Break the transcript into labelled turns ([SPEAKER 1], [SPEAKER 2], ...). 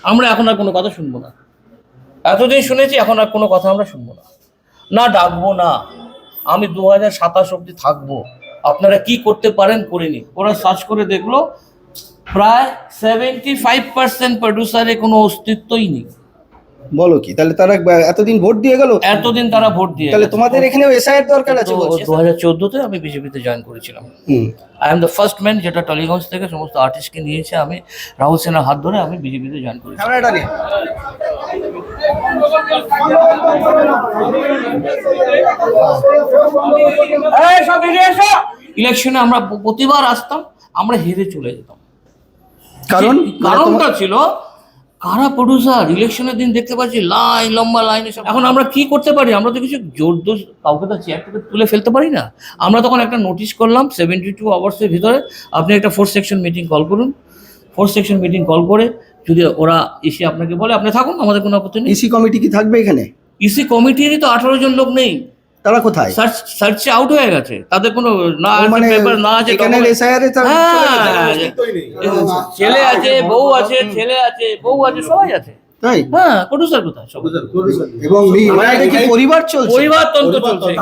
[SPEAKER 1] আমরা এখন আর কোনো কথা শুনবো না। এতদিন শুনেছি, এখন আর কোনো কথা আমরা শুনবো না, না ডাকবো না। আমি 2027 অবধি থাকবো, আপনারা কি করতে পারেন করে নিন। ওরা সার্চ করে দেখলো প্রায় 75% প্রডিউসারের কোনো অস্তিত্বই নেই।
[SPEAKER 2] বলো কি, তাহলে তারা এতদিন ভোট দিয়ে গেল?
[SPEAKER 1] এতদিন তারা ভোট দিয়ে,
[SPEAKER 2] তাহলে তোমাদের এখানেও এসআইয়ের দরকার আছে বলছে।
[SPEAKER 1] 2014-তে আমি বিজেপিতে জয়েন করেছিলাম। I am the first man যেটা টলিগঞ্জ থেকে সমস্ত আর্টিস্টকে নিয়েছে। আমি রাহুল সেনার হাত ধরে আমি বিজেপিতে জয়েন করেছি। ইলেকশনে আমরা প্রতিবার আসতাম, আমরা হেরে চলে যেতাম। কারণটা ছিল কারা প্রডিউসার। ইলেকশনের দিন দেখতে পাচ্ছি লাইন, লম্বা লাইন। এখন আমরা কি করতে পারি? আমরা তো কিছু জোর দোষ কাউকে তো চেয়ার থেকে তুলে ফেলতে পারি না। আমরা তখন একটা নোটিশ করলাম 72 আওয়ার্সের ভিতরে আপনি একটা 4 সেকশন মিটিং কল করুন। 4 সেকশন মিটিং কল করে যদি ওরা এসে আপনাকে বলে আপনি থাকুন, আমাদের কোনো আপত্তি নেই।
[SPEAKER 2] ইসি কমিটি কি থাকবে এখানে?
[SPEAKER 1] ইসি কমিটিরই তো 18 জন লোক নেই।
[SPEAKER 2] তারা কোথায়?
[SPEAKER 1] সার্চে আউট হয়ে গেছে, তাদের কোনো না
[SPEAKER 2] মানে
[SPEAKER 1] পেপার না আছে। ছেলে আছে, বউ আছে, ছেলে আছে, বউ আছে, সবাই আছে।
[SPEAKER 2] তাই?
[SPEAKER 1] হ্যাঁ, প্রডিউসার কোথায়?
[SPEAKER 2] এবং পরিবার চলছে,
[SPEAKER 1] পরিবারতন্ত্র চলছে।